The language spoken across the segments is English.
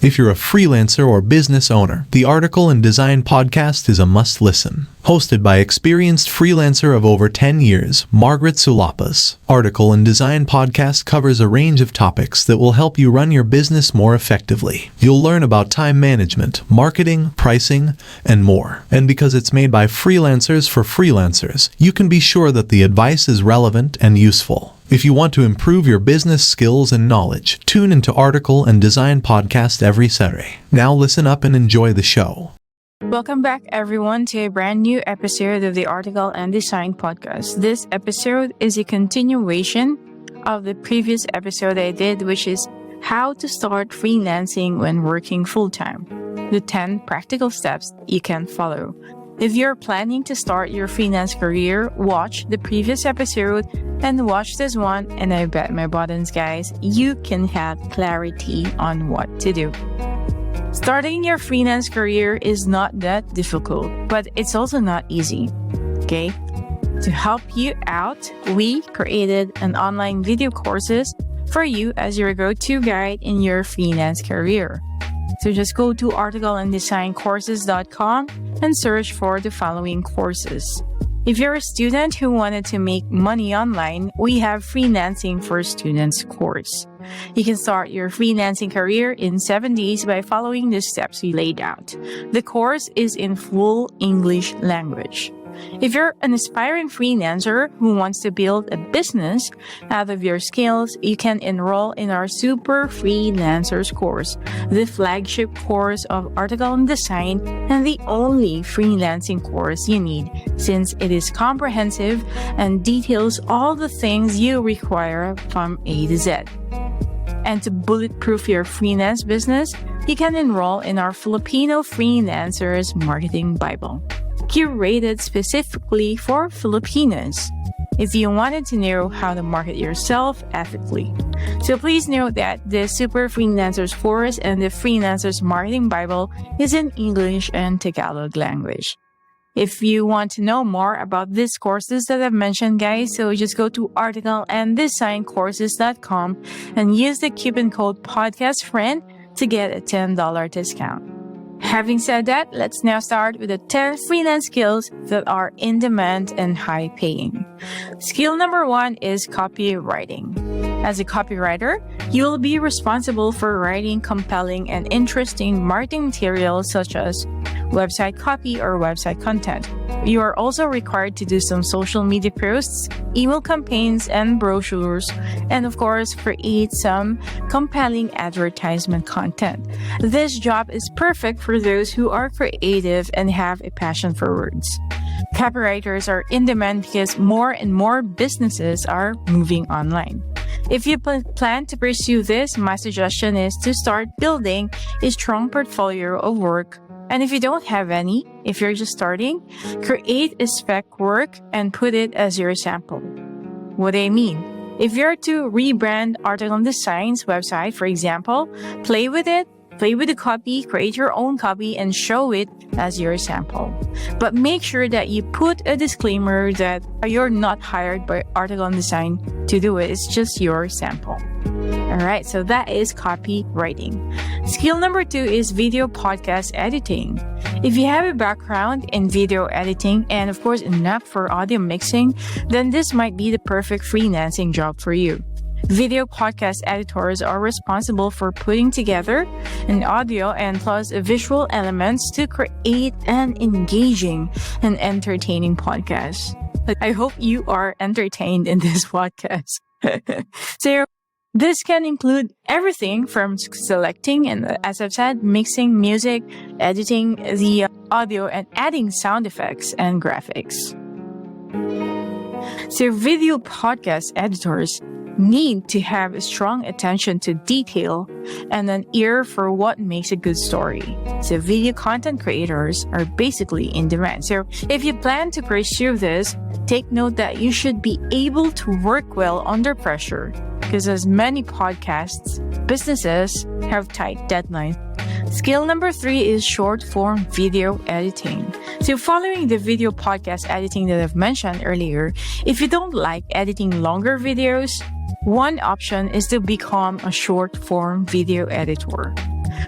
If you're a freelancer or business owner, the Article and Design podcast is a must-listen. Hosted by experienced freelancer of over 10 years, Margaret Sulapas. Article and Design podcast covers a range of topics that will help you run your business more effectively. You'll learn about time management, marketing, pricing, and more. And because it's made by freelancers for freelancers, you can be sure that the advice is relevant and useful. If you want to improve your business skills and knowledge, tune into Article and Design podcast every Saturday. Now listen up and enjoy the show. Welcome back, everyone, to a brand new episode of the Article and Design podcast. This episode is a continuation of the previous episode I did, which is how to start freelancing when working full-time. The 10 practical steps you can follow. If you're planning to start your freelance career, watch the previous episode and watch this one, and I bet my buttons, guys, you can have clarity on what to do. Starting your freelance career is not that difficult, but it's also not easy, okay? To help you out, we created an online video courses for you as your go-to guide in your freelance career. So just go to articleanddesigncourses.com and search for the following courses. If you're a student who wanted to make money online, we have Freelancing for Students course. You can start your freelancing career in 7 days by following the steps we laid out. The course is in full English language. If you're an aspiring freelancer who wants to build a business out of your skills, you can enroll in our Super Freelancers course, the flagship course of Article and Design and the only freelancing course you need, since it is comprehensive and details all the things you require from A to Z. And to bulletproof your freelance business, you can enroll in our Filipino Freelancers Marketing Bible, curated specifically for Filipinos, if you wanted to know how to market yourself ethically. So please note that the Super Freelancers course and the Freelancers Marketing Bible is in English and Tagalog language. If you want to know more about these courses that I've mentioned, guys, so just go to articleanddesigncourses.com and use the coupon code PODCASTFRIEND to get a $10 discount. Having said that, let's now start with the 10 freelance skills that are in demand and high paying. Skill number 1 is copywriting. As a copywriter, you will be responsible for writing compelling and interesting marketing materials such as website copy or website content. You are also required to do some social media posts, email campaigns, and brochures, and of course, create some compelling advertisement content. This job is perfect for those who are creative and have a passion for words. Copywriters are in demand because more and more businesses are moving online. If you plan to pursue this, my suggestion is to start building a strong portfolio of work. And if you don't have any, if you're just starting, create a spec work and put it as your sample. What do I mean? If you're to rebrand Article and Design's website, for example, play with it, play with the copy, create your own copy, and show it as your sample. But make sure that you put a disclaimer that you're not hired by Article and Design to do it. It's just your sample. Alright, so that is copywriting. Skill number 2 is video podcast editing. If you have a background in video editing and of course enough for audio mixing, then this might be the perfect freelancing job for you. Video podcast editors are responsible for putting together an audio and plus visual elements to create an engaging and entertaining podcast. I hope you are entertained in this podcast. So this can include everything from selecting and, as I've said, mixing music, editing the audio, and adding sound effects and graphics. So video podcast editors need to have a strong attention to detail and an ear for what makes a good story. So video content creators are basically in demand. So if you plan to pursue this, take note that you should be able to work well under pressure, because as many podcasts, businesses have tight deadlines. Skill number 3 is short form video editing. So following the video podcast editing that I've mentioned earlier, if you don't like editing longer videos, one option is to become a short form video editor.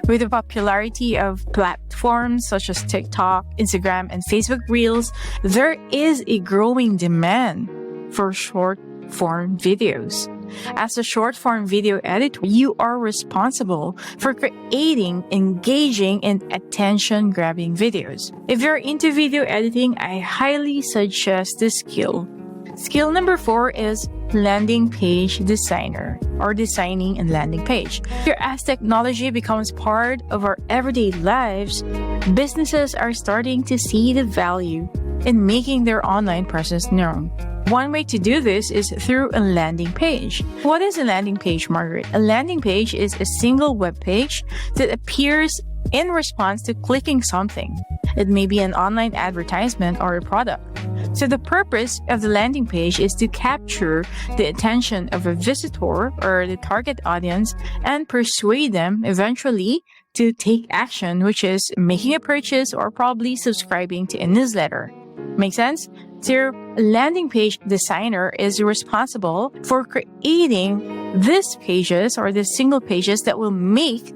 With the popularity of platforms such as TikTok, Instagram, and Facebook Reels, there is a growing demand for short-form videos. As a short-form video editor, you are responsible for creating engaging and attention-grabbing videos. If you're into video editing, I highly suggest this skill. Skill number 4 is landing page designer, or designing a landing page. As technology becomes part of our everyday lives, businesses are starting to see the value in making their online presence known. One way to do this is through a landing page. What is a landing page, Margaret? A landing page is a single web page that appears in response to clicking something. It may be an online advertisement or a product. So the purpose of the landing page is to capture the attention of a visitor or the target audience and persuade them eventually to take action, which is making a purchase or probably subscribing to a newsletter. Make sense? So a landing page designer is responsible for creating these pages or the single pages that will make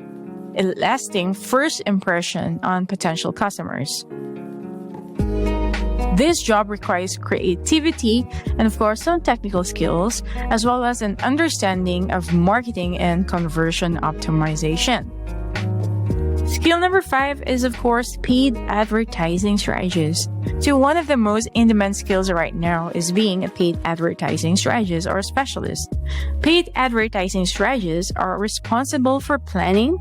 a lasting first impression on potential customers. This job requires creativity and, of course, some technical skills, as well as an understanding of marketing and conversion optimization. Skill number 5 is, of course, paid advertising strategies. So one of the most in-demand skills right now is being a paid advertising strategist or specialist. Paid advertising strategists are responsible for planning,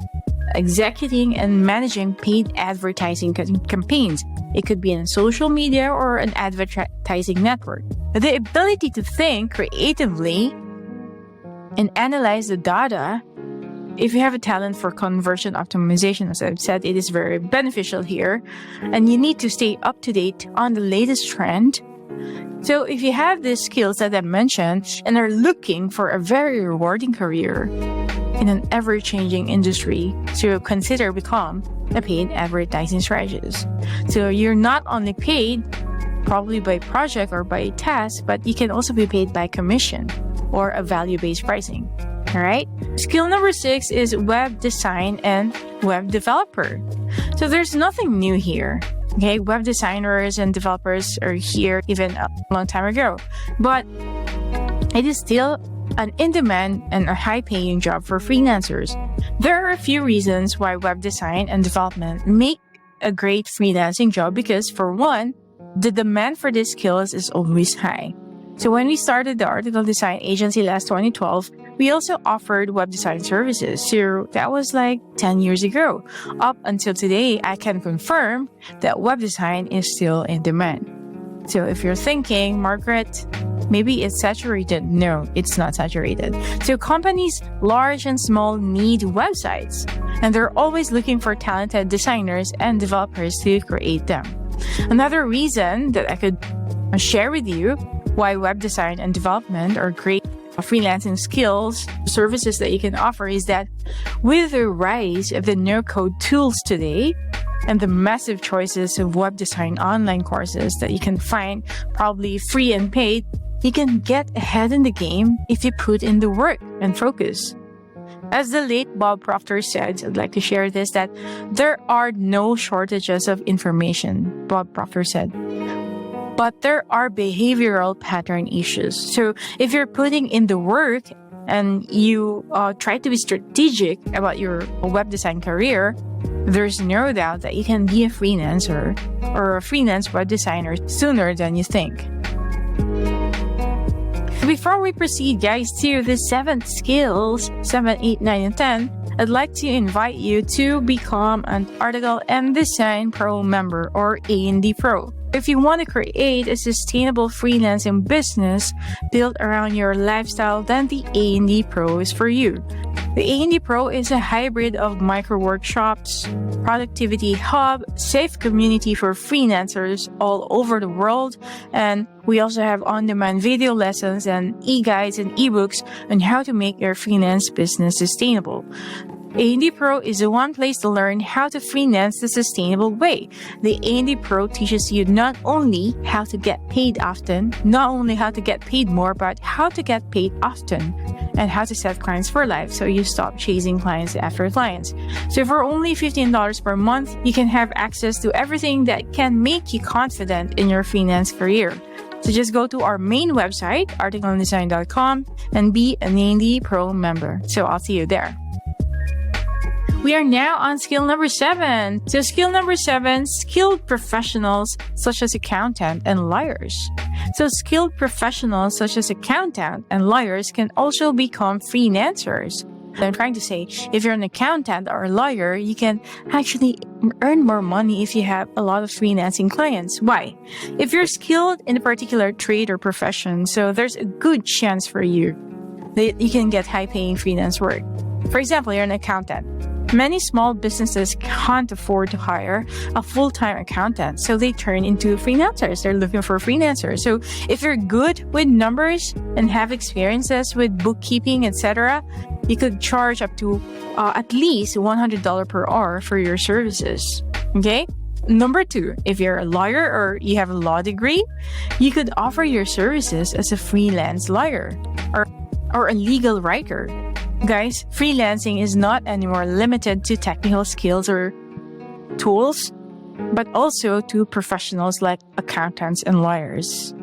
executing, and managing paid advertising campaigns. It could be in social media or an advertising network. The ability to think creatively and analyze the data. If you have a talent for conversion optimization, as I've said, it is very beneficial here. And you need to stay up to date on the latest trend. So if you have these skills that I mentioned and are looking for a very rewarding career in an ever-changing industry, so consider become a paid advertising strategist. So you're not only paid probably by project or by task, but you can also be paid by commission or a value-based pricing. All right. Skill number 6 is web design and web developer. So there's nothing new here. Okay. Web designers and developers are here even a long time ago, but it is still an in-demand and a high-paying job for freelancers. There are a few reasons why web design and development make a great freelancing job because, for one, the demand for these skills is always high. So when we started the article design agency last 2012, we also offered web design services. So that was like 10 years ago. Up until today, I can confirm that web design is still in demand. So if you're thinking, Margaret, maybe it's saturated. No, it's not saturated. So companies, large and small, need websites, and they're always looking for talented designers and developers to create them. Another reason that I could share with you why web design and development are great freelancing skills, services that you can offer is that with the rise of the no-code tools today and the massive choices of web design online courses that you can find probably free and paid, you can get ahead in the game if you put in the work and focus. As the late Bob Proctor said, I'd like to share this, that there are no shortages of information, Bob Proctor said, but there are behavioral pattern issues. So if you're putting in the work and you try to be strategic about your web design career, there's no doubt that you can be a freelancer or a freelance web designer sooner than you think. Before we proceed, guys, to the 7 skills, 7, 8, 9, and 10, I'd like to invite you to become an Article and Design Pro member or A&D Pro. If you want to create a sustainable freelancing business built around your lifestyle, then the A&D Pro is for you. The A&D Pro is a hybrid of micro workshops, productivity hub, safe community for freelancers all over the world, and we also have on-demand video lessons and e-guides and ebooks on how to make your freelance business sustainable. A&D Pro is the one place to learn how to freelance the sustainable way. The A&D Pro teaches you not only how to get paid often, not only how to get paid more, but how to get paid often and how to set clients for life so you stop chasing clients after clients. So for only $15 per month, you can have access to everything that can make you confident in your freelance career. So just go to our main website, articleanddesign.com, and be an A&D Pro member. So I'll see you there. We are now on skill number 7. So skill number 7, skilled professionals such as accountant and lawyers. So skilled professionals such as accountant and lawyers can also become freelancers. I'm trying to say, if you're an accountant or a lawyer, you can actually earn more money if you have a lot of freelancing clients. Why? If you're skilled in a particular trade or profession, so there's a good chance for you that you can get high-paying freelance work. For example, you're an accountant. Many small businesses can't afford to hire a full-time accountant, so they turn into freelancers. They're looking for freelancers. So if you're good with numbers and have experiences with bookkeeping, etc., you could charge up to at least $100 per hour for your services. Okay? Number 2, if you're a lawyer or you have a law degree, you could offer your services as a freelance lawyer or a legal writer. Guys, freelancing is not anymore limited to technical skills or tools, but also to professionals like accountants and lawyers.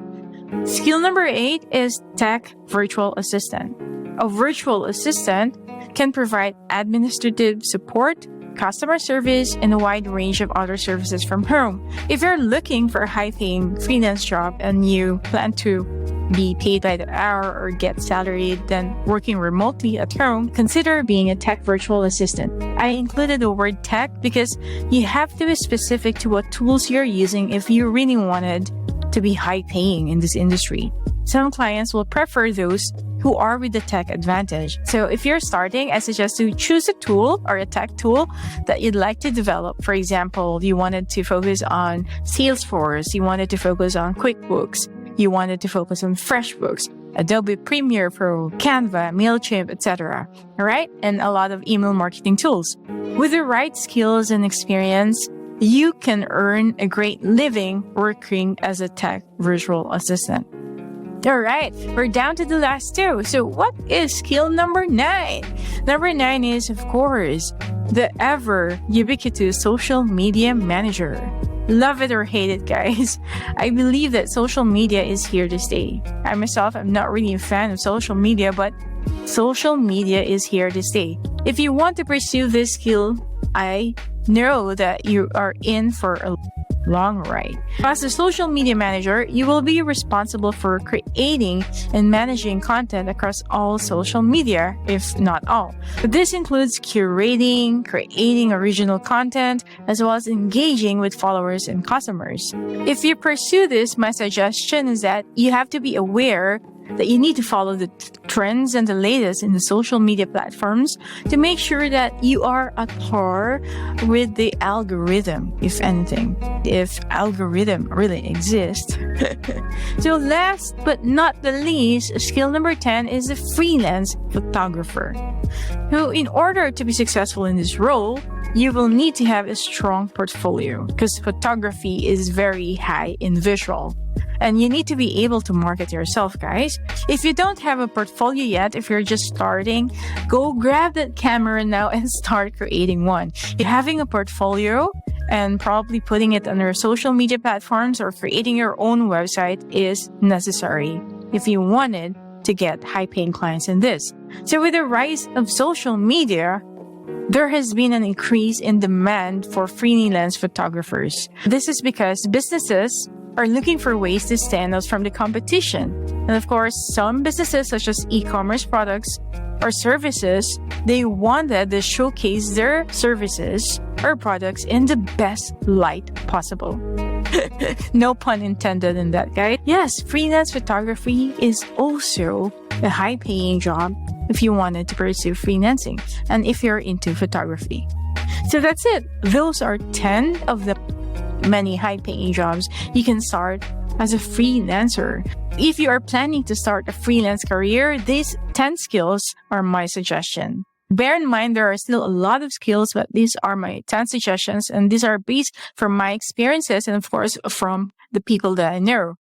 Skill number 8 is tech virtual assistant. A virtual assistant can provide administrative support, customer service, and a wide range of other services from home. If you're looking for a high-paying freelance job and you plan to be paid by the hour or get salaried then working remotely at home, consider being a tech virtual assistant. I included the word tech because you have to be specific to what tools you're using if you really wanted to be high paying in this industry. Some clients will prefer those who are with the tech advantage. So if you're starting, I suggest to choose a tool or a tech tool that you'd like to develop. For example, you wanted to focus on Salesforce, you wanted to focus on QuickBooks, you wanted to focus on FreshBooks, Adobe Premiere Pro, Canva, MailChimp, etc. All right? And a lot of email marketing tools. With the right skills and experience, you can earn a great living working as a tech virtual assistant. All right, we're down to the last 2. So what is skill number 9? Number 9 is, of course, the ever ubiquitous social media manager. Love it or hate it, guys. I believe that social media is here to stay. I myself am not really a fan of social media, but social media is here to stay. If you want to pursue this skill, I know that you are in for a long ride. As a social media manager, you will be responsible for creating and managing content across all social media, if not all. But this includes curating, creating original content, as well as engaging with followers and customers. If you pursue this, my suggestion is that you have to be aware that you need to follow the trends and the latest in the social media platforms to make sure that you are at par with the algorithm, if anything, if algorithm really exists. So last but not the least, skill number 10 is a freelance photographer. So in order to be successful in this role, you will need to have a strong portfolio because photography is very high in visual. And you need to be able to market yourself, guys. If you don't have a portfolio yet, if you're just starting, go grab that camera now and start creating one. Having a portfolio and probably putting it on your social media platforms or creating your own website is necessary if you wanted to get high-paying clients in this. So with the rise of social media, there has been an increase in demand for freelance photographers. This is because businesses are looking for ways to stand out from the competition. And of course, some businesses such as e-commerce products or services, they wanted to showcase their services or products in the best light possible. No pun intended in that, guys. Yes, freelance photography is also a high-paying job if you wanted to pursue freelancing and if you're into photography. So that's it. Those are 10 of the many high-paying jobs you can start as a freelancer. If you are planning to start a freelance career, these 10 skills are my suggestion. Bear in mind, there are still a lot of skills, but these are my 10 suggestions, and these are based from my experiences and, of course, from the people that I know.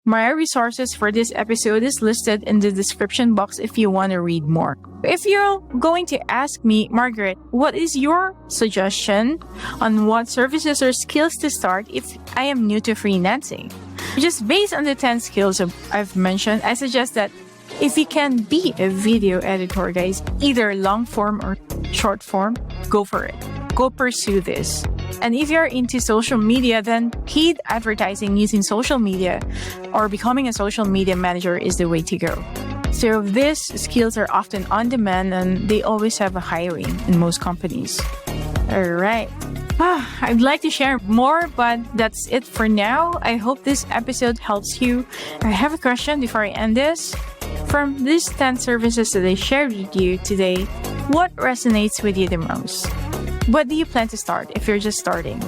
My resources for this episode is listed in the description box if you want to read more. If you're going to ask me, Margaret, what is your suggestion on what services or skills to start if I am new to freelancing? Just based on the 10 skills I've mentioned, I suggest that if you can be a video editor, guys, either long form or short form, go for it. Go pursue this. And if you're into social media, then paid advertising using social media or becoming a social media manager is the way to go. So these skills are often on demand and they always have a hiring in most companies. All right. I'd like to share more, but that's it for now. I hope this episode helps you. I have a question before I end this. From these 10 services that I shared with you today, what resonates with you the most? What do you plan to start if you're just starting?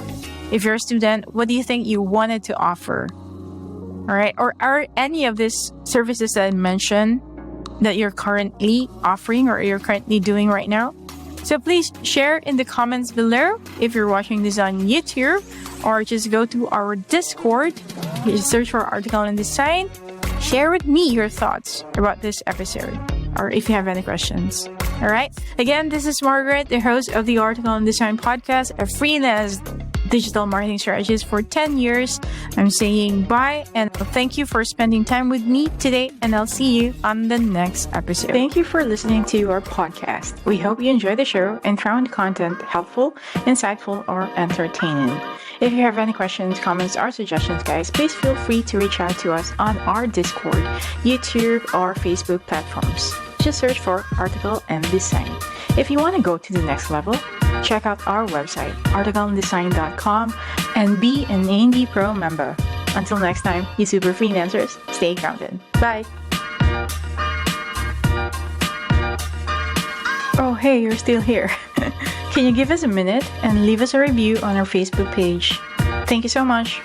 If you're a student, what do you think you wanted to offer? All right. Or are any of these services that I mentioned that you're currently offering or you're currently doing right now? So please share in the comments below if you're watching this on YouTube, or just go to our Discord, just search for Article and Design. Share with me your thoughts about this episode, or if you have any questions. All right. Again, this is Margaret, the host of the Article and Design podcast, a freelance digital marketing strategist for 10 years. I'm saying bye and thank you for spending time with me today, and I'll see you on the next episode. Thank you for listening to our podcast. We hope you enjoy the show and found content helpful, insightful, or entertaining. If you have any questions, comments, or suggestions, guys, please feel free to reach out to us on our Discord, YouTube, or Facebook platforms. Just search for Article and Design. If you want to go to the next level, check out our website, articleanddesign.com, and be an A&D PRO member. Until next time, you super freelancers, stay grounded. Bye! Oh, hey, you're still here. Can you give us a minute and leave us a review on our Facebook page? Thank you so much.